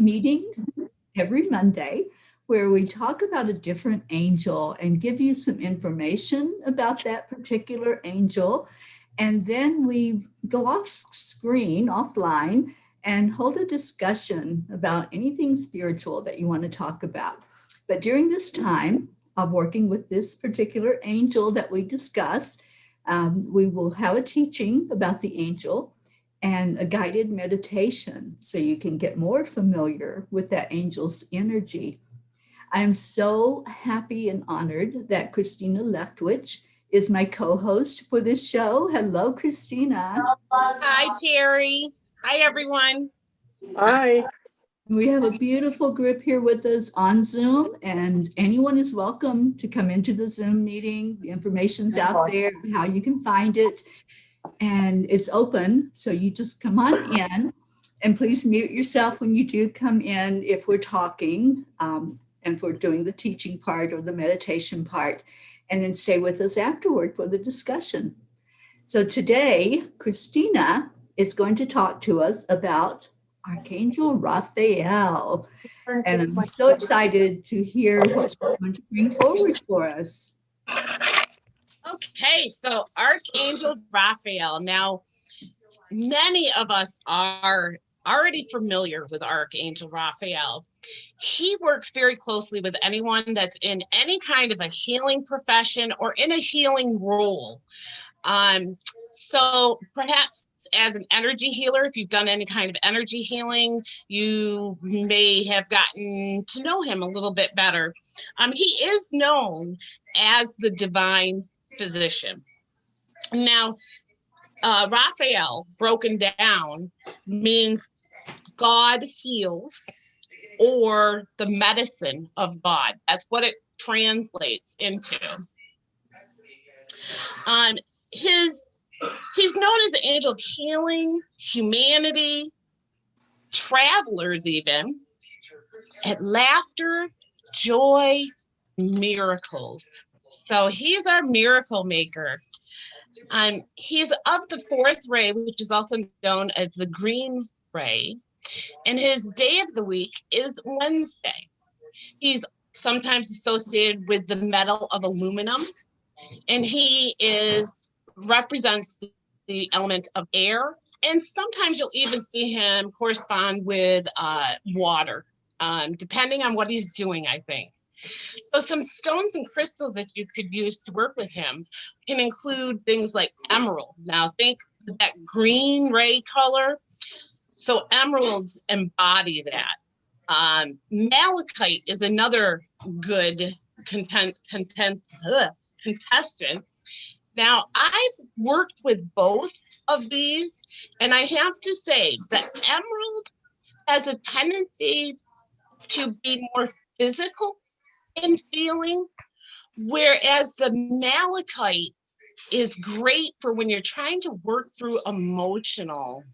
meeting every Monday where we talk about a different angel and give you some information about that particular angel. And then we go off screen, offline, and hold a discussion about anything spiritual that you want to talk about. But during this time of working with this particular angel that we discuss, we will have a teaching about the angel and a guided meditation so you can get more familiar with that angel's energy. I'm so happy and honored that Christina Leftwich is my co-host for this show. Hello, Christina. Hi, Teri. Hi, everyone. Hi. We have a beautiful group here with us on Zoom, and anyone is welcome to come into the Zoom meeting. The information's out there, how you can find it, and it's open. So you just come on in, and please mute yourself when you do come in if we're talking, and if we're doing the teaching part or the meditation part, and then stay with us afterward for the discussion. So today, Christina is going to talk to us about Archangel Raphael. And I'm so excited to hear what she's going to bring forward for us. Okay, so Archangel Raphael. Now, many of us are already familiar with Archangel Raphael. He works very closely with anyone that's in any kind of a healing profession or in a healing role. So perhaps as an energy healer, if you've done any kind of energy healing, you may have gotten to know him a little bit better. He is known as the divine physician. Now, Raphael, broken down, means God heals, or the medicine of God. That's what it translates into. He's known as the angel of healing, humanity, travelers even, and laughter, joy, miracles. So he's our miracle maker. He's of the fourth ray, which is also known as the green ray, and his day of the week is Wednesday. He's sometimes associated with the metal of aluminum, and he represents the element of air, and sometimes you'll even see him correspond with water, depending on what he's doing, I think. So some stones and crystals that you could use to work with him can include things like emerald. Now think of that green ray color. So emeralds embody that. Malachite is another good contestant. Now, I've worked with both of these, and I have to say that emerald has a tendency to be more physical in feeling, whereas the malachite is great for when you're trying to work through emotional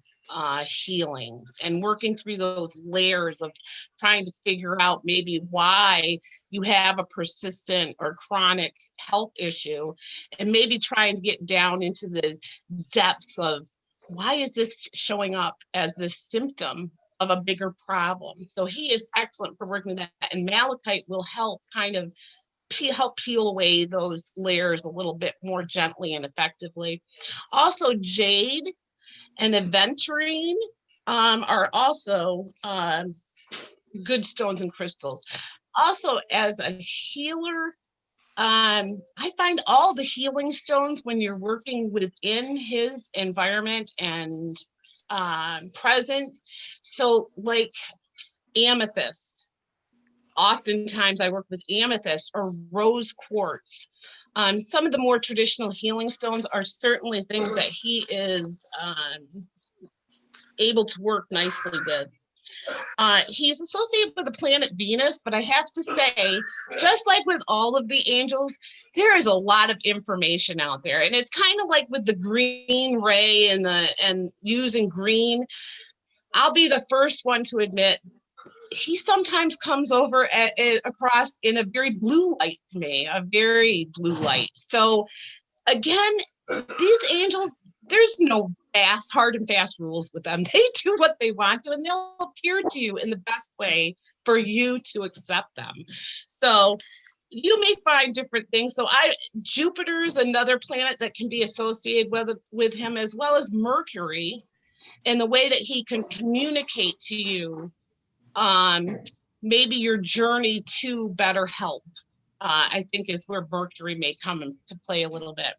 healings and working through those layers of trying to figure out maybe why you have a persistent or chronic health issue, and maybe trying to get down into the depths of why is this showing up as this symptom of a bigger problem. So he is excellent for working with that, and malachite will help kind of help peel away those layers a little bit more gently and effectively. Also, jade and aventurine are also good stones and crystals. Also, as a healer, I find all the healing stones, when you're working within his environment and presence, so like amethyst. Oftentimes I work with amethyst or rose quartz. Some of the more traditional healing stones are certainly things that he is able to work nicely with. He's associated with the planet Venus, but I have to say, just like with all of the angels, there is a lot of information out there. And it's kind of like with the green ray and using green. I'll be the first one to admit, he sometimes comes over across in a very blue light to me, a very blue light. So again, these angels, there's no hard and fast rules with them. They do what they want to, and they'll appear to you in the best way for you to accept them. So you may find different things. So Jupiter is another planet that can be associated with him, as well as Mercury, in the way that he can communicate to you maybe your journey to better health. I think is where Mercury may come into play a little bit.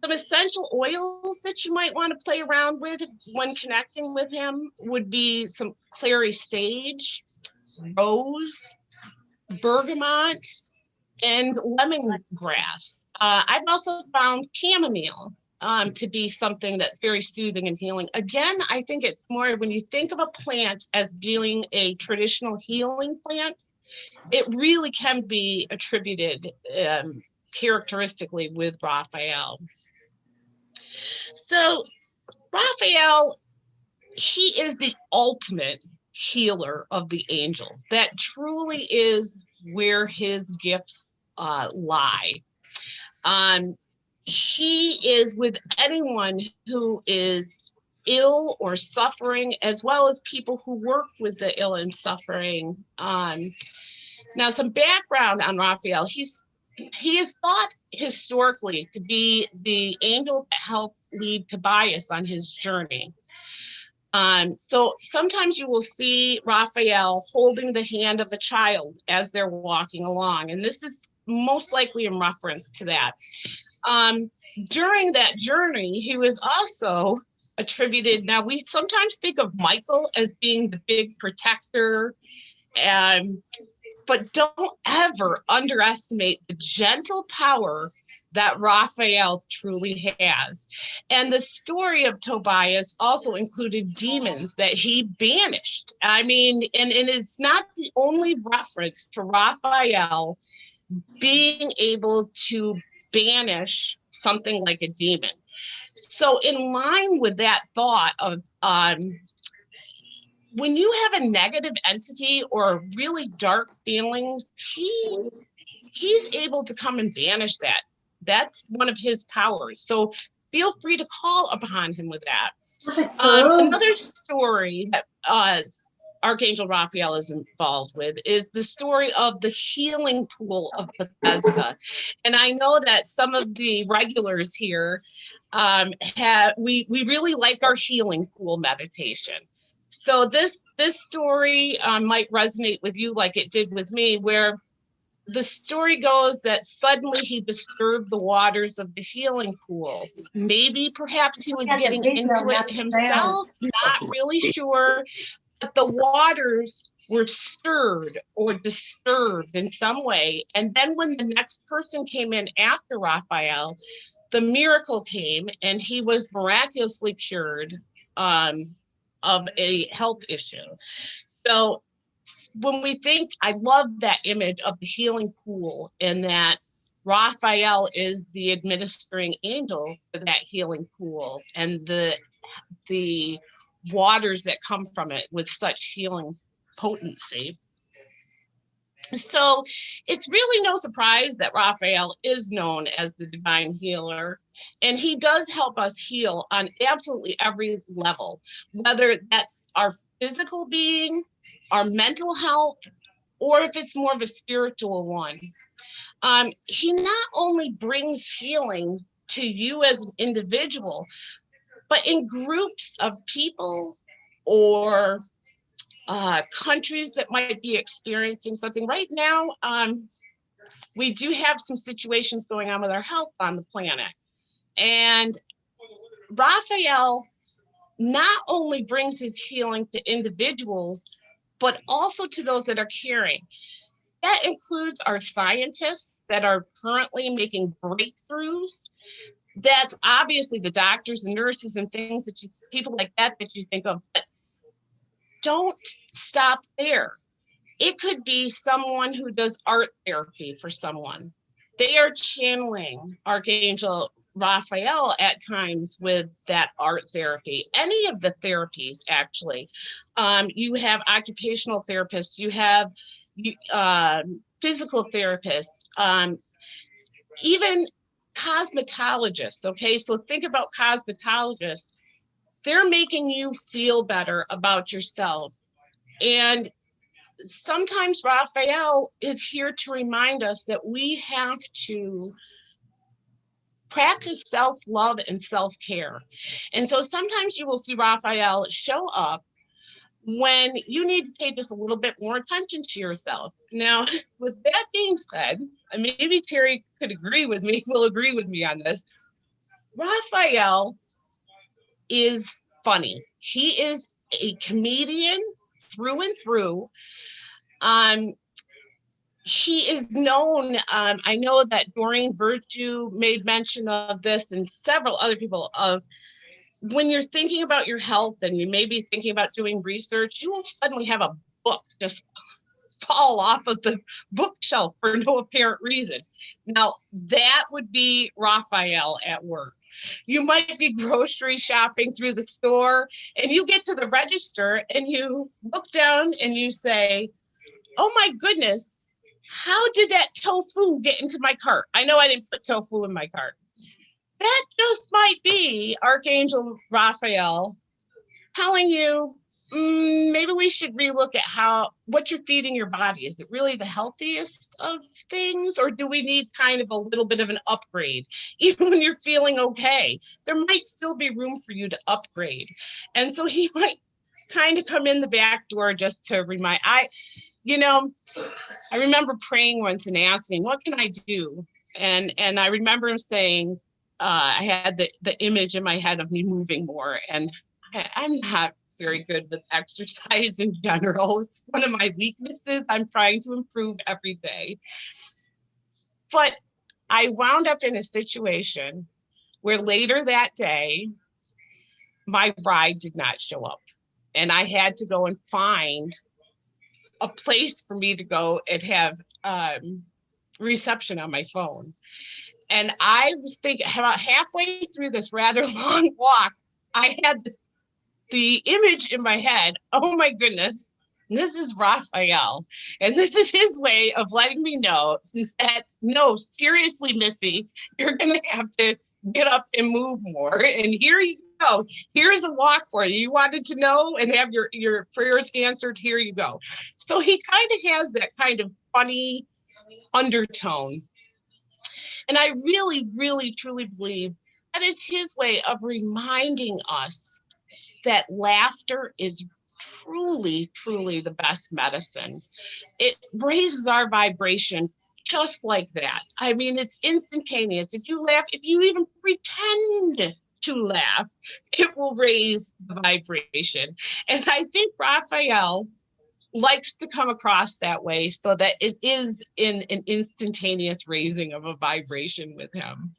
Some essential oils that you might want to play around with when connecting with him would be some clary sage, rose, bergamot, and lemongrass. I've also found chamomile to be something that's very soothing and healing. Again, I think it's more when you think of a plant as being a traditional healing plant, it really can be attributed characteristically with Raphael. So Raphael, he is the ultimate healer of the angels. That truly is where his gifts lie. He is with anyone who is ill or suffering, as well as people who work with the ill and suffering. Now, some background on Raphael. He is thought historically to be the angel that helped lead Tobias on his journey. So sometimes you will see Raphael holding the hand of a child as they're walking along, and this is most likely in reference to that. During that journey, he was also attributed. Now, we sometimes think of Michael as being the big protector, but don't ever underestimate the gentle power that Raphael truly has. And the story of Tobias also included demons that he banished. I mean, and it's not the only reference to Raphael being able to banish something like a demon. So in line with that thought of when you have a negative entity or really dark feelings, he's able to come and banish that. That's one of his powers. So feel free to call upon him with that. Another story that Archangel Raphael is involved with is the story of the healing pool of Bethesda. And I know that some of the regulars here we really like our healing pool meditation. So this story might resonate with you like it did with me, where the story goes that suddenly he disturbed the waters of the healing pool. Maybe perhaps he was getting into it himself, not really sure, but the waters were stirred or disturbed in some way. And then when the next person came in after Raphael, the miracle came and he was miraculously cured of a health issue. So when we think, I love that image of the healing pool, and that Raphael is the administering angel for that healing pool, and the waters that come from it with such healing potency. So it's really no surprise that Raphael is known as the divine healer, and he does help us heal on absolutely every level, whether that's our physical being, our mental health, or if it's more of a spiritual one. He not only brings healing to you as an individual, but in groups of people or countries that might be experiencing something. Right now, we do have some situations going on with our health on the planet. And Raphael not only brings his healing to individuals, but also to those that are caring. That includes our scientists that are currently making breakthroughs. That's obviously the doctors and nurses and things that people like that you think of. But don't stop there. It could be someone who does art therapy for someone. They are channeling Archangel Raphael at times with that art therapy. Any of the therapies, actually. You have occupational therapists, you have physical therapists, even cosmetologists, okay? So think about cosmetologists. They're making you feel better about yourself. And sometimes Raphael is here to remind us that we have to practice self-love and self-care. And so sometimes you will see Raphael show up when you need to pay just a little bit more attention to yourself. Now, with that being said, and maybe Teri could agree with me, will agree with me on this, Raphael is funny. He is a comedian through and through. He is known, I know that Doreen Virtue made mention of this and several other people, of when you're thinking about your health and you may be thinking about doing research, you will suddenly have a book just fall off of the bookshelf for no apparent reason. Now, that would be Raphael at work. You might be grocery shopping through the store and you get to the register and you look down and you say, oh my goodness, how did that tofu get into my cart? I know I didn't put tofu in my cart. That just might be Archangel Raphael telling you, maybe we should relook at what you're feeding your body. Is it really the healthiest of things, or do we need kind of a little bit of an upgrade? Even when you're feeling okay, there might still be room for you to upgrade. And so he might kind of come in the back door just to remind. I remember praying once and asking, what can I do? And I remember him saying, I had the image in my head of me moving more, and I'm not very good with exercise in general. It's one of my weaknesses. I'm trying to improve every day. But I wound up in a situation where later that day, my ride did not show up. And I had to go and find a place for me to go and have reception on my phone. And I was thinking, about halfway through this rather long walk, I had the image in my head, oh my goodness, this is Raphael. And this is his way of letting me know that, no, seriously, Missy, you're going to have to get up and move more. And here you go. Here's a walk for you. You wanted to know and have your prayers answered. Here you go. So he kind of has that kind of funny undertone. And I really, really, truly believe that is his way of reminding us that laughter is truly, truly the best medicine. It raises our vibration just like that. I mean, it's instantaneous. If you laugh, if you even pretend to laugh, it will raise the vibration. And I think Raphael likes to come across that way so that it is in an instantaneous raising of a vibration with him.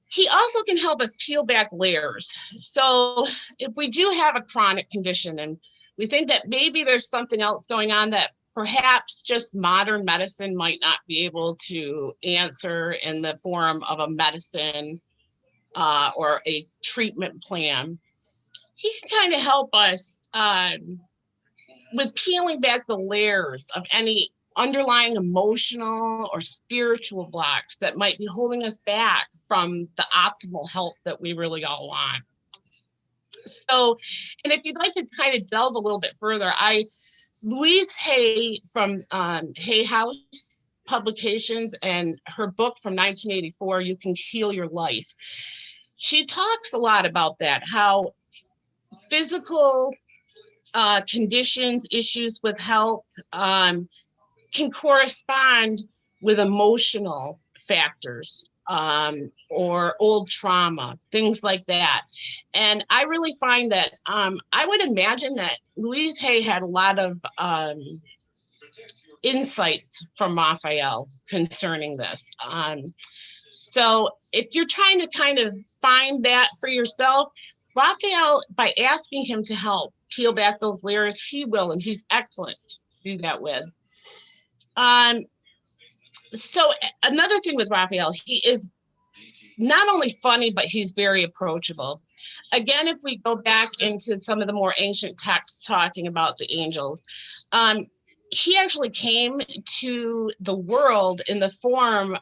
He also can help us peel back layers. So if we do have a chronic condition and we think that maybe there's something else going on that perhaps just modern medicine might not be able to answer in the form of a medicine or a treatment plan, he can kind of help us with peeling back the layers of any underlying emotional or spiritual blocks that might be holding us back from the optimal health that we really all want. So, and if you'd like to kind of delve a little bit further, Louise Hay from Hay House Publications and her book from 1984, You Can Heal Your Life. She talks a lot about that, how physical conditions, issues with health can correspond with emotional factors or old trauma, things like that. And I really find that I would imagine that Louise Hay had a lot of insights from Raphael concerning this. So if you're trying to kind of find that for yourself, Raphael, by asking him to help peel back those layers, he will, and he's excellent to do that with. So another thing with Raphael, he is not only funny, but he's very approachable. Again, if we go back into some of the more ancient texts talking about the angels, he actually came to the world in the form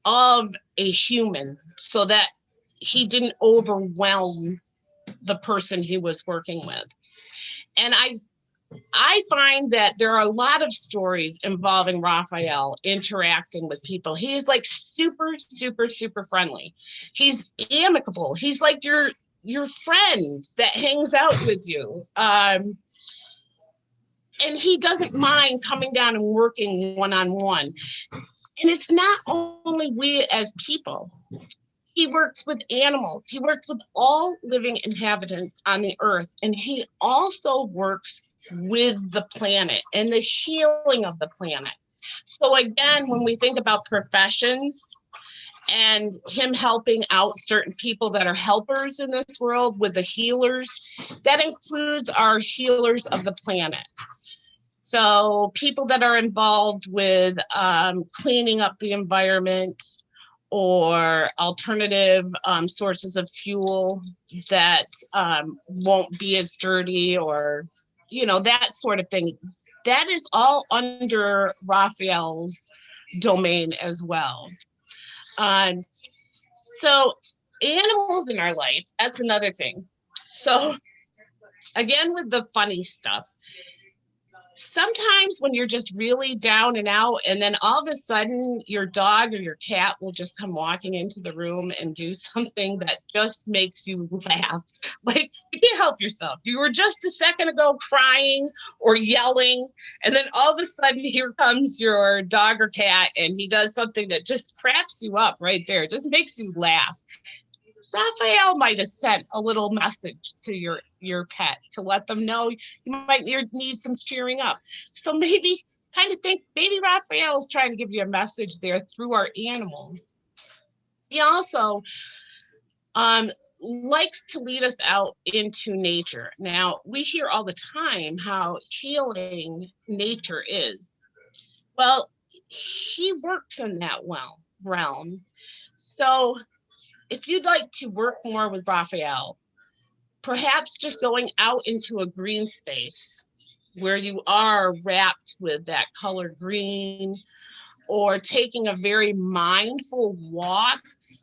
of a human so that he didn't overwhelm the person he was working with. And I find that there are a lot of stories involving Raphael interacting with people. He's like super, super, super friendly. He's amicable. He's like your friend that hangs out with you. And he doesn't mind coming down and working one-on-one. And it's not only we as people. He works with animals. He works with all living inhabitants on the earth. And he also works with the planet and the healing of the planet. So again, when we think about professions and him helping out certain people that are helpers in this world with the healers, that includes our healers of the planet. So people that are involved with cleaning up the environment or alternative sources of fuel that won't be as dirty, or, that sort of thing. That is all under Raphael's domain as well. So animals in our life, that's another thing. So again, with the funny stuff, sometimes when you're just really down and out, and then all of a sudden your dog or your cat will just come walking into the room and do something that just makes you laugh. Like, you can't help yourself. You were just a second ago crying or yelling, and then all of a sudden here comes your dog or cat and he does something that just cracks you up right there. It just makes you laugh. Raphael might have sent a little message to your pet to let them know you might need some cheering up. So maybe kind of think, maybe Raphael is trying to give you a message there through our animals. He also likes to lead us out into nature. Now, we hear all the time how healing nature is. Well, he works in that realm. So if you'd like to work more with Raphael, perhaps just going out into a green space where you are wrapped with that color green, or taking a very mindful walk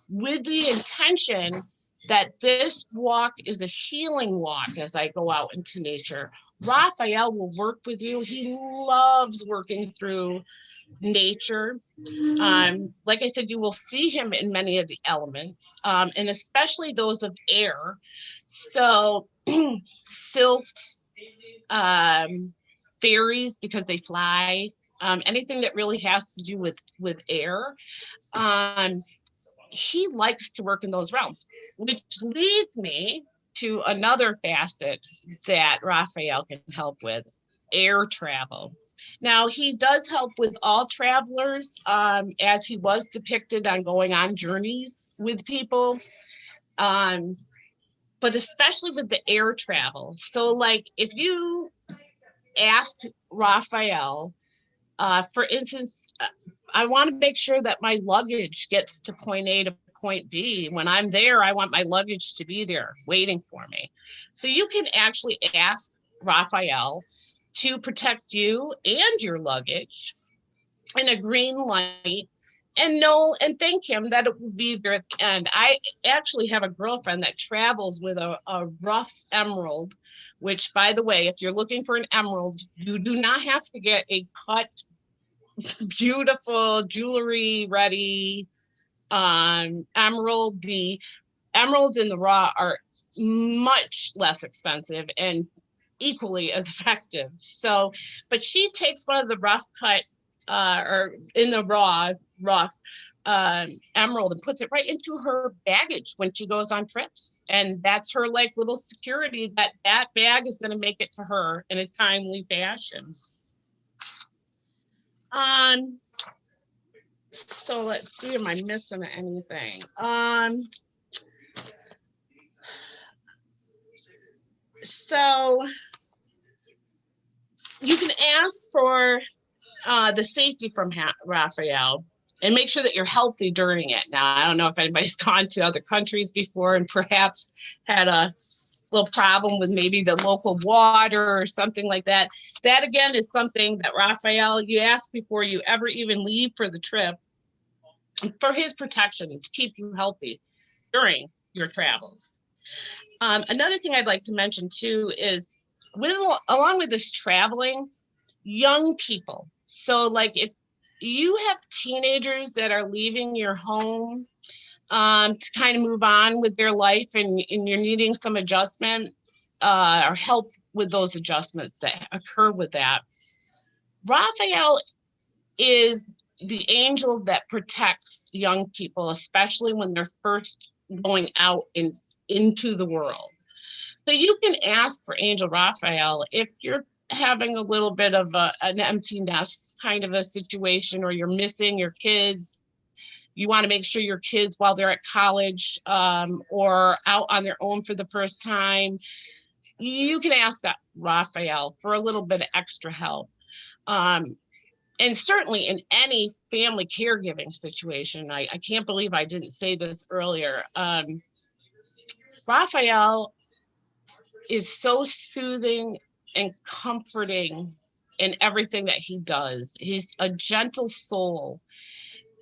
with the intention that this walk is a healing walk as I go out into nature. Raphael will work with you. He loves working through nature. Like I said, you will see him in many of the elements, and especially those of air. So silks, fairies, because they fly, anything that really has to do with air. He likes to work in those realms, which leads me to another facet that Raphael can help with: air travel. Now, he does help with all travelers, as he was depicted on going on journeys with people, but especially with the air travel. So like if you asked Raphael, for instance, I want to make sure that my luggage gets to point A to point B. When I'm there, I want my luggage to be there waiting for me. So you can actually ask Raphael to protect you and your luggage in a green light, and know and thank him that it will be there at the end. I actually have a girlfriend that travels with a rough emerald, which, by the way, if you're looking for an emerald, you do not have to get a cut, beautiful, jewelry ready emerald. The emeralds in the raw are much less expensive and equally as effective. So, but she takes one of the rough cut or in the rough emerald and puts it right into her baggage when she goes on trips. And that's her like little security that that bag is going to make it to her in a timely fashion. So let's see, am I missing anything? So you can ask for the safety from Raphael, and make sure that you're healthy during it. Now, I don't know if anybody's gone to other countries before and perhaps had a little problem with maybe the local water or something like that. That again is something that Raphael, you ask before you ever even leave for the trip, for his protection to keep you healthy during your travels. Another thing I'd like to mention too is along with this traveling, young people. So like if you have teenagers that are leaving your home to kind of move on with their life, and you're needing some adjustments or help with those adjustments that occur with that, Raphael is the angel that protects young people, especially when they're first going out into the world. So you can ask for Angel Raphael if you're having a little bit of an empty nest kind of a situation, or you're missing your kids. You want to make sure your kids, while they're at college or out on their own for the first time, you can ask Raphael for a little bit of extra help. And certainly in any family caregiving situation, I can't believe I didn't say this earlier. Raphael is so soothing and comforting in everything that he does. He's a gentle soul,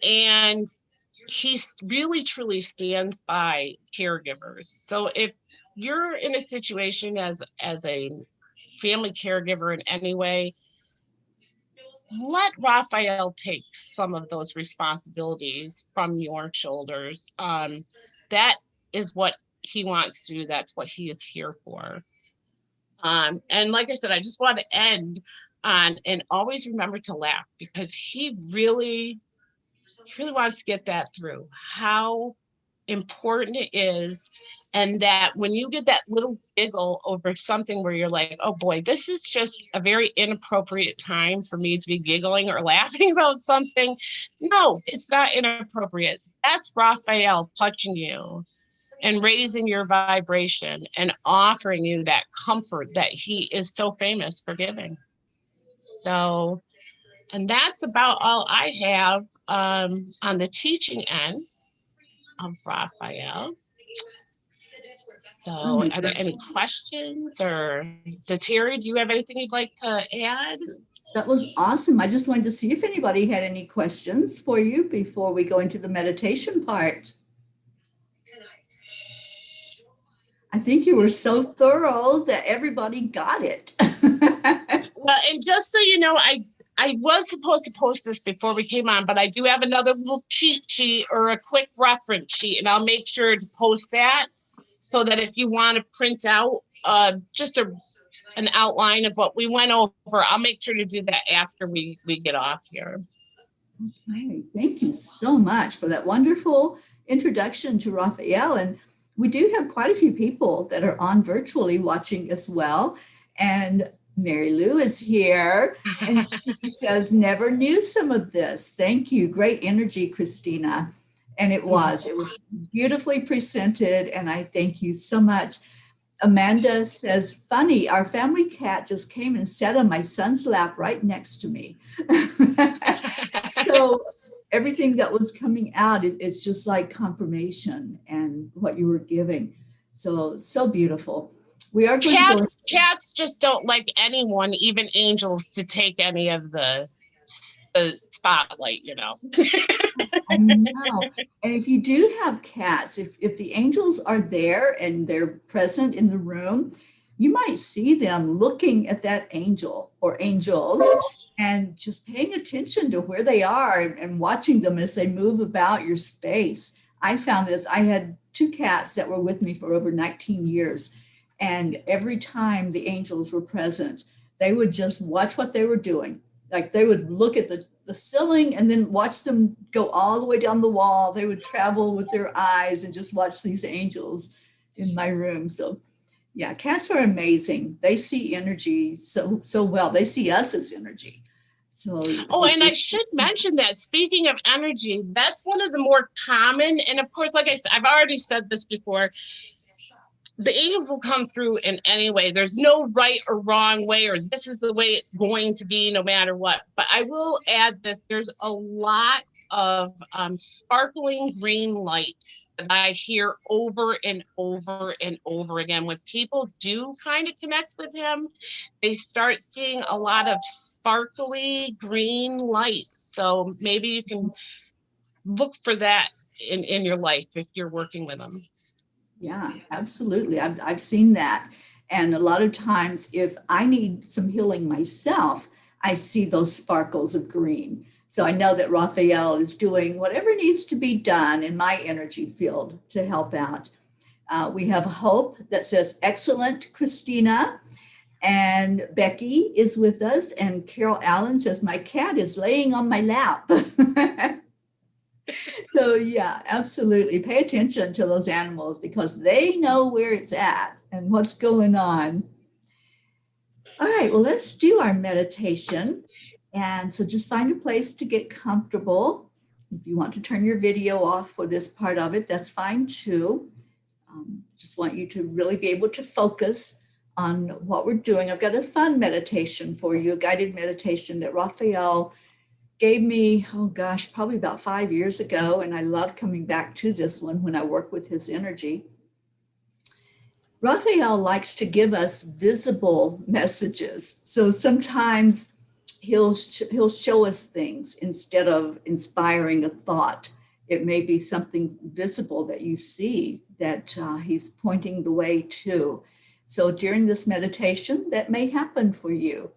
and he really truly stands by caregivers. So if you're in a situation as a family caregiver in any way, let Raphael take some of those responsibilities from your shoulders. That is what he wants to do. That's what he is here for. And like I said, I just want to end on, and always remember to laugh, because he really wants to get that through, how important it is. And that when you get that little giggle over something where you're like, oh boy, this is just a very inappropriate time for me to be giggling or laughing about something. No, it's not inappropriate. That's Raphael touching you and raising your vibration and offering you that comfort that he is so famous for giving. So, and that's about all I have on the teaching end of Raphael. So are there any questions, or Teri, do you have anything you'd like to add? That was awesome. I just wanted to see if anybody had any questions for you before we go into the meditation part. I think you were so thorough that everybody got it. Well, and just so you know, I was supposed to post this before we came on, but I do have another little cheat sheet or a quick reference sheet, and I'll make sure to post that so that if you want to print out just an outline of what we went over, I'll make sure to do that after we get off here. Okay, thank you so much for that wonderful introduction to Raphael. And we do have quite a few people that are on virtually watching as well. And Mary Lou is here, and she says, never knew some of this. Thank you. Great energy, Christina. And it was beautifully presented, and I thank you so much. Amanda says, funny, our family cat just came and sat on my son's lap right next to me. So everything that was coming out is just like confirmation and what you were giving. So beautiful. We are going to go. Cats just don't like anyone, even angels, to take any of the spotlight, you know. I know. And if you do have cats, if the angels are there and they're present in the room, you might see them looking at that angel or angels and just paying attention to where they are and watching them as they move about your space. I found this. I had 2 cats that were with me for over 19 years. And every time the angels were present, they would just watch what they were doing. Like they would look at the ceiling and then watch them go all the way down the wall. They would travel with their eyes and just watch these angels in my room. So yeah, cats are amazing. They see energy so well. They see us as energy. So and I should mention that, speaking of energy, that's one of the more common, and of course, like I said, I've already said this before, the angels will come through in any way. There's no right or wrong way, or this is the way it's going to be no matter what. But I will add this, there's a lot of sparkling green light that I hear over and over and over again. When people do kind of connect with him, they start seeing a lot of sparkly green lights. So maybe you can look for that in your life if you're working with him. Yeah, absolutely. I've seen that. And a lot of times, if I need some healing myself, I see those sparkles of green. So I know that Raphael is doing whatever needs to be done in my energy field to help out. We have Hope that says, excellent, Christina. And Becky is with us. And Carol Allen says, my cat is laying on my lap. So yeah, absolutely. Pay attention to those animals because they know where it's at and what's going on. All right, well, let's do our meditation. And so just find a place to get comfortable. If you want to turn your video off for this part of it, that's fine too. Just want you to really be able to focus on what we're doing. I've got a fun meditation for you, a guided meditation that Raphael gave me, oh gosh, probably about 5 years ago. And I love coming back to this one when I work with his energy. Raphael likes to give us visible messages. So sometimes he'll show us things instead of inspiring a thought. It may be something visible that you see that he's pointing the way to. So during this meditation, that may happen for you.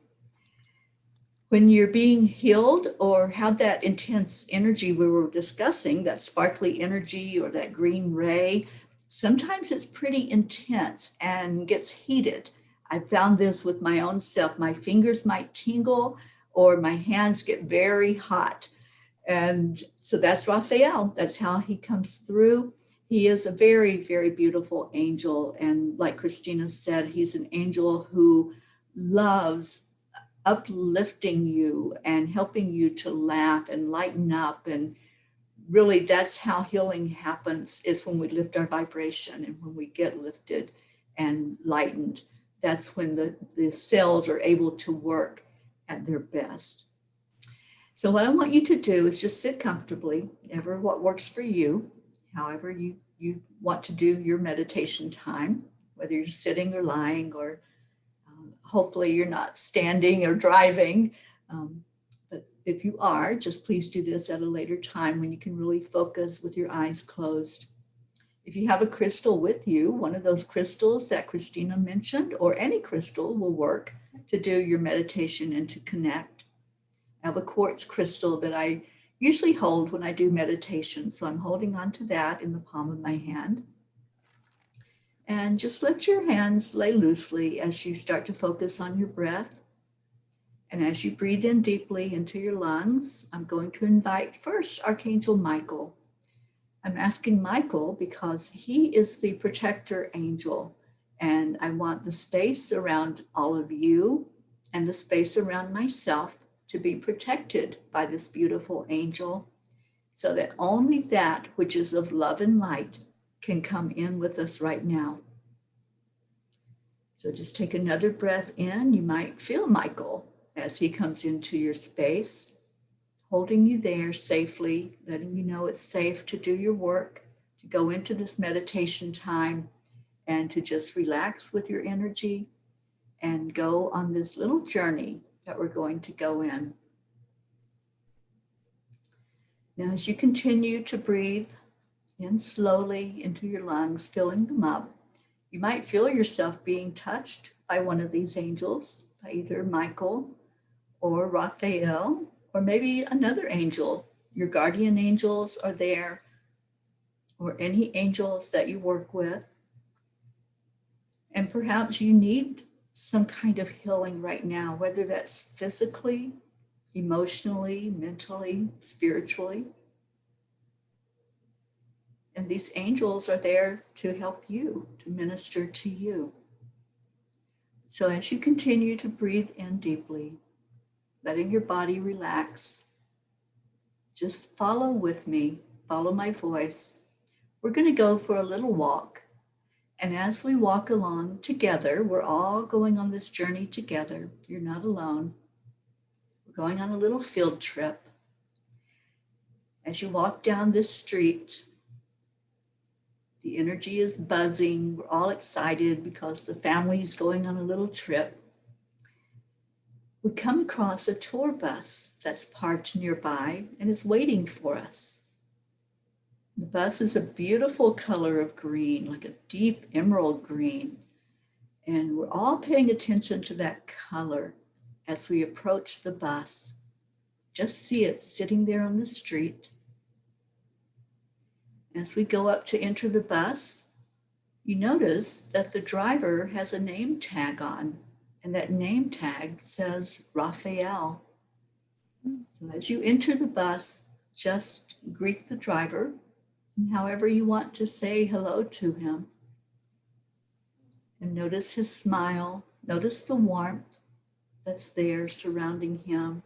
When you're being healed or had that intense energy we were discussing, that sparkly energy or that green ray, sometimes it's pretty intense and gets heated. I found this with my own self. My fingers might tingle or my hands get very hot. And so that's Raphael. That's how he comes through. He is a very, very beautiful angel. And like Christina said, he's an angel who loves uplifting you and helping you to laugh and lighten up. And really, that's how healing happens, is when we lift our vibration and when we get lifted and lightened. That's when the cells are able to work at their best. So what I want you to do is just sit comfortably, ever what works for you, however you want to do your meditation time, whether you're sitting or lying or hopefully you're not standing or driving. But if you are, just please do this at a later time when you can really focus with your eyes closed. If you have a crystal with you, one of those crystals that Christina mentioned, or any crystal will work to do your meditation and to connect. I have a quartz crystal that I usually hold when I do meditation. So I'm holding on to that in the palm of my hand. And just let your hands lay loosely as you start to focus on your breath. And as you breathe in deeply into your lungs, I'm going to invite first Archangel Michael. I'm asking Michael because he is the protector angel. And I want the space around all of you and the space around myself to be protected by this beautiful angel, so that only that which is of love and light can come in with us right now. So just take another breath in. You might feel Michael as he comes into your space, holding you there safely, letting you know it's safe to do your work, to go into this meditation time, and to just relax with your energy and go on this little journey that we're going to go in. Now, as you continue to breathe in slowly into your lungs, filling them up, you might feel yourself being touched by one of these angels, by either Michael or Raphael, or maybe another angel. Your guardian angels are there, or any angels that you work with. And perhaps you need some kind of healing right now, whether that's physically, emotionally, mentally, spiritually. And these angels are there to help you, to minister to you. So as you continue to breathe in deeply, letting your body relax, just follow with me, follow my voice. We're going to go for a little walk. And as we walk along together, we're all going on this journey together. You're not alone. We're going on a little field trip. As you walk down this street, The energy is buzzing. We're all excited because the family is going on a little trip. We come across a tour bus that's parked nearby and is waiting for us. The bus is a beautiful color of green, like a deep emerald green. And we're all paying attention to that color as we approach the bus. Just see it sitting there on the street. As we go up to enter the bus, you notice that the driver has a name tag on, and that name tag says Raphael. So as you enter the bus, just greet the driver, and however you want to say hello to him. And notice his smile, notice the warmth that's there surrounding him.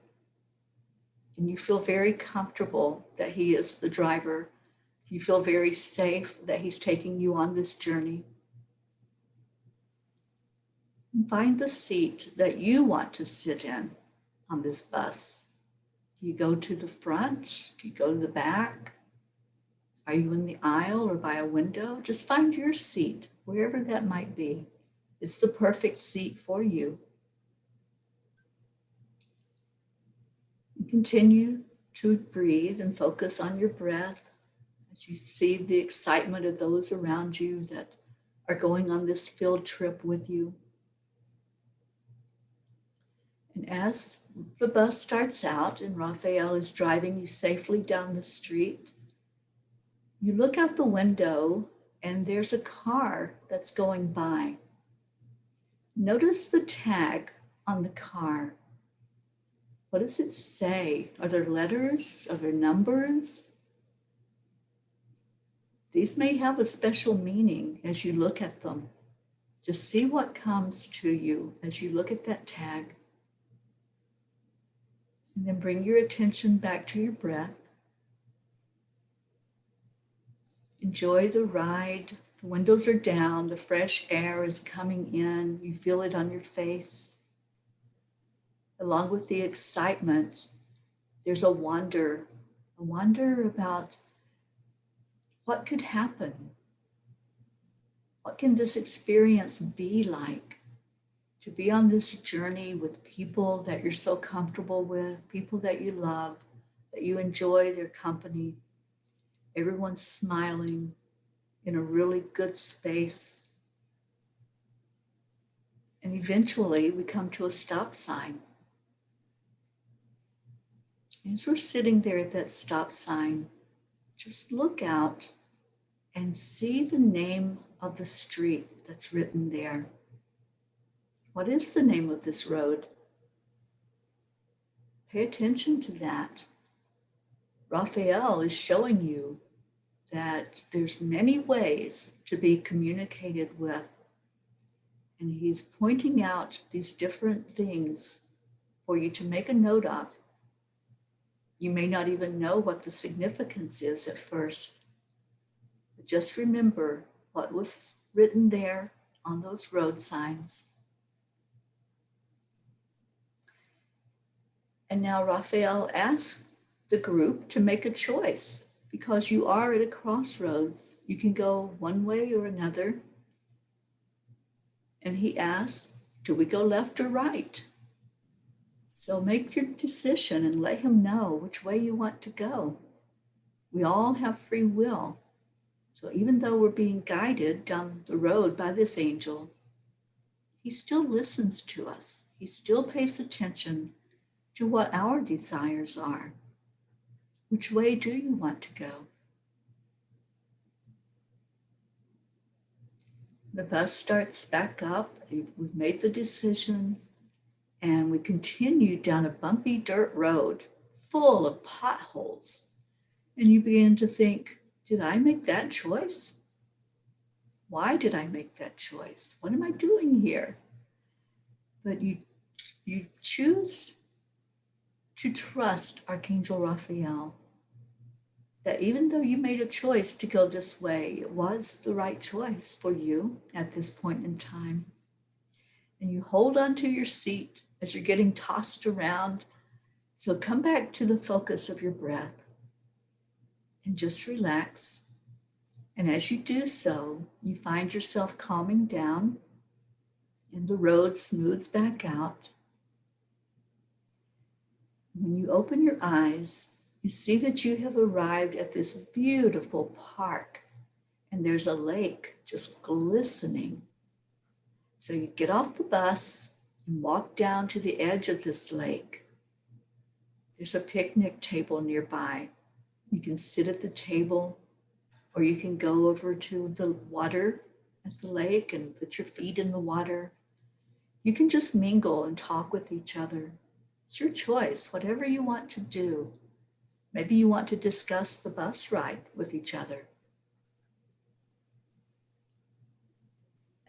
And you feel very comfortable that he is the driver. You feel very safe that he's taking you on this journey. And find the seat that you want to sit in on this bus. Do you go to the front? Do you go to the back? Are you in the aisle or by a window? Just find your seat, wherever that might be. It's the perfect seat for you. Continue to breathe and focus on your breath as you see the excitement of those around you that are going on this field trip with you. And as the bus starts out and Raphael is driving you safely down the street, you look out the window and there's a car that's going by. Notice the tag on the car. What does it say? Are there letters? Are there numbers? These may have a special meaning as you look at them. Just see what comes to you as you look at that tag. And then bring your attention back to your breath. Enjoy the ride. The windows are down. The fresh air is coming in. You feel it on your face. Along with the excitement, there's a wonder about what could happen. What can this experience be like? To be on this journey with people that you're so comfortable with, people that you love, that you enjoy their company. Everyone's smiling in a really good space. And eventually we come to a stop sign. As we're sitting there at that stop sign, just look out and see the name of the street that's written there. What is the name of this road? Pay attention to that. Raphael is showing you that there's many ways to be communicated with. And he's pointing out these different things for you to make a note of. You may not even know what the significance is at first, but just remember what was written there on those road signs. And now Raphael asks the group to make a choice because you are at a crossroads. You can go one way or another. And he asks, do we go left or right? So make your decision and let him know which way you want to go. We all have free will. So even though we're being guided down the road by this angel, he still listens to us. He still pays attention to what our desires are. Which way do you want to go? The bus starts back up. We've made the decision. And we continue down a bumpy dirt road full of potholes. And you begin to think, did I make that choice? Why did I make that choice? What am I doing here? But you choose to trust Archangel Raphael, that even though you made a choice to go this way, it was the right choice for you at this point in time. And you hold on to your seat as you're getting tossed around. So come back to the focus of your breath and just relax And as you do so, you find yourself calming down and the road smooths back out. When you open your eyes, you see that you have arrived at this beautiful park and there's a lake just glistening. So you get off the bus and walk down to the edge of this lake. There's a picnic table nearby. You can sit at the table, or you can go over to the water at the lake and put your feet in the water. You can just mingle and talk with each other. It's your choice, whatever you want to do. Maybe you want to discuss the bus ride with each other.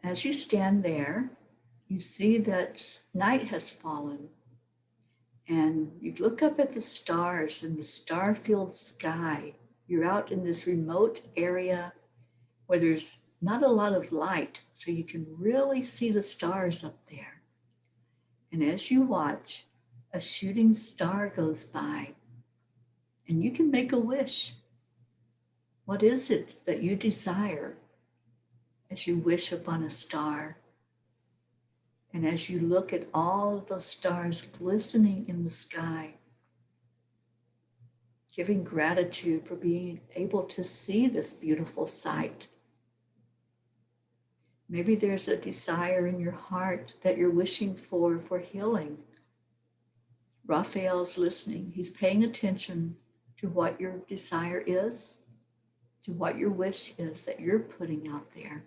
As you stand there, you see that night has fallen. And you look up at the stars in the star-filled sky. You're out in this remote area where there's not a lot of light, so you can really see the stars up there. And as you watch, a shooting star goes by, and you can make a wish. What is it that you desire as you wish upon a star? And as you look at all of those stars glistening in the sky, giving gratitude for being able to see this beautiful sight. Maybe there's a desire in your heart that you're wishing for healing. Raphael's listening. He's paying attention to what your desire is, to what your wish is that you're putting out there.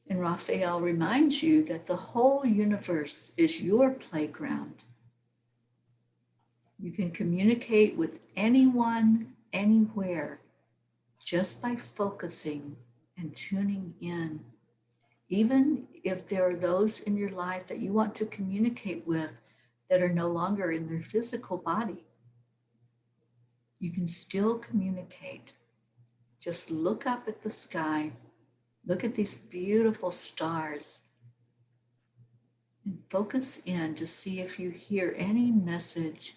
And Raphael reminds you that the whole universe is your playground. You can communicate with anyone, anywhere, just by focusing and tuning in. Even if there are those in your life that you want to communicate with that are no longer in their physical body, you can still communicate. Just look up at the sky. Look at these beautiful stars and focus in to see if you hear any message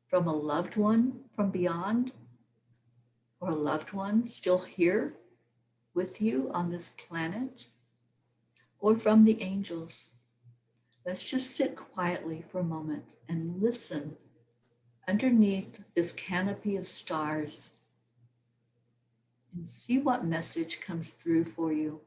from a loved one from beyond, or a loved one still here with you on this planet, or from the angels. Let's just sit quietly for a moment and listen underneath this canopy of stars and see what message comes through for you.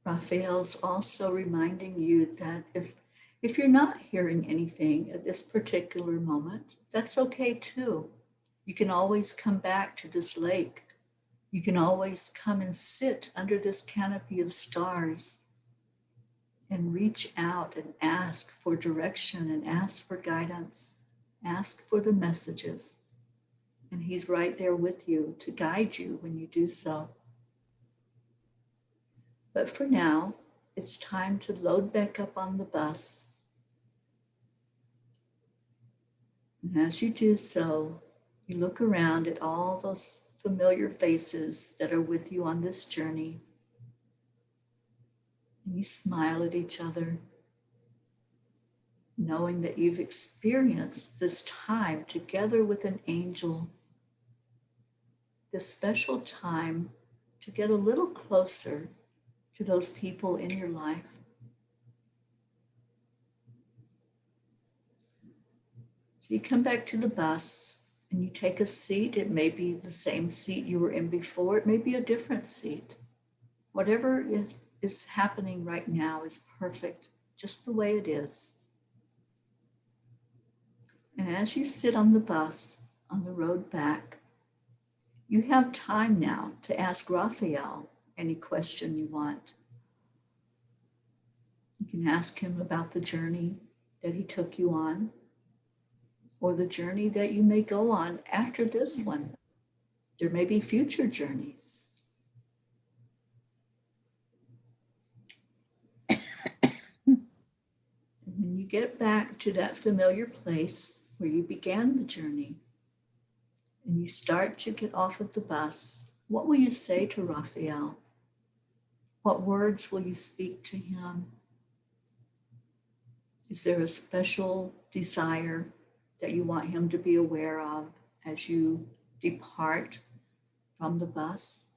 Raphael's also reminding you that if you're not hearing anything at this particular moment, that's okay too. You can always come back to this lake. You can always come and sit under this canopy of stars and reach out and ask for direction and ask for guidance, ask for the messages. And he's right there with you to guide you when you do so. But for now, it's time to load back up on the bus. And as you do so, you look around at all those familiar faces that are with you on this journey. And you smile at each other, knowing that you've experienced this time together with an angel, this special time to get a little closer to those people in your life. So you come back to the bus and you take a seat. It may be the same seat you were in before. It may be a different seat. Whatever is happening right now is perfect, just the way it is. And as you sit on the bus on the road back, you have time now to ask Raphael any question you want. You can ask him about the journey that he took you on, or the journey that you may go on after this one. There may be future journeys. And when you get back to that familiar place where you began the journey, and you start to get off of the bus, what will you say to Raphael? What words will you speak to him? Is there a special desire that you want him to be aware of as you depart from the bus?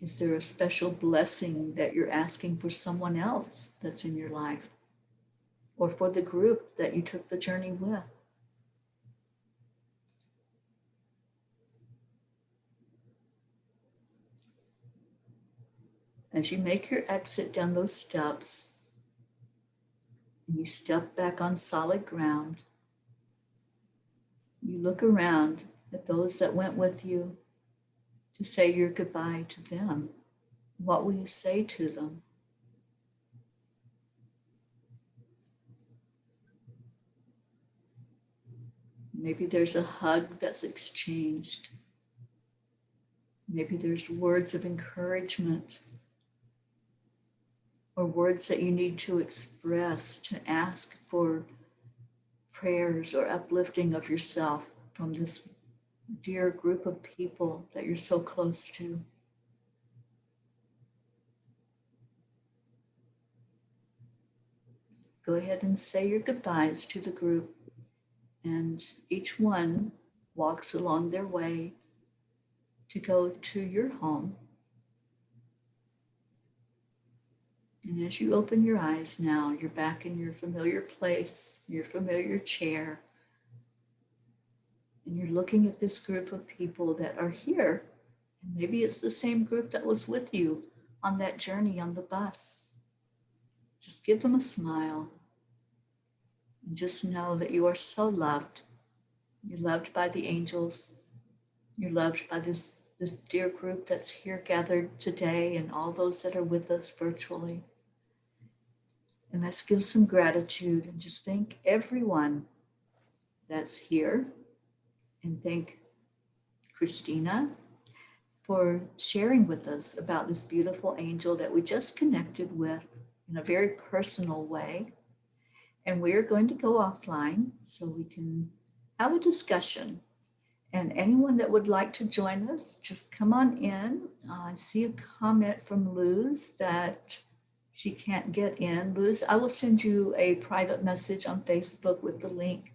Is there a special blessing that you're asking for someone else that's in your life, or for the group that you took the journey with? As you make your exit down those steps, and you step back on solid ground, you look around at those that went with you to say your goodbye to them. What will you say to them? Maybe there's a hug that's exchanged. Maybe there's words of encouragement, or words that you need to express, to ask for prayers or uplifting of yourself from this dear group of people that you're so close to. Go ahead and say your goodbyes to the group, and each one walks along their way to go to your home. And as you open your eyes now, you're back in your familiar place, your familiar chair, and you're looking at this group of people that are here. And maybe it's the same group that was with you on that journey on the bus. Just give them a smile, and just know that you are so loved. You're loved by the angels. You're loved by this dear group that's here gathered today, and all those that are with us virtually. And let's give some gratitude and just thank everyone that's here, and thank Christina for sharing with us about this beautiful angel that we just connected with in a very personal way. And we're going to go offline so we can have a discussion. And anyone that would like to join us, just come on in. I see a comment from Luz that she can't get in. Luz, I will send you a private message on Facebook with the link,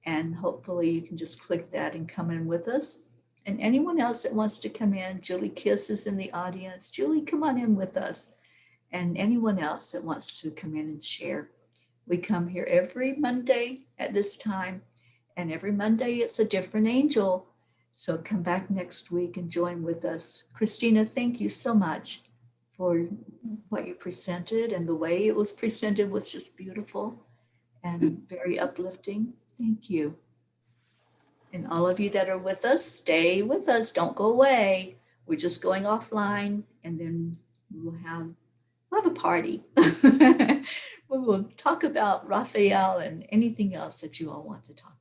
and hopefully you can just click that and come in with us. And anyone else that wants to come in, Julie Kiss is in the audience. Julie, come on in with us. And anyone else that wants to come in and share. We come here every Monday at this time, and every Monday it's a different angel. So come back next week and join with us. Christina, thank you so much for what you presented, and the way it was presented was just beautiful and very uplifting. Thank you. And all of you that are with us, stay with us. Don't go away. We're just going offline, and then we'll have a party. We will talk about Raphael and anything else that you all want to talk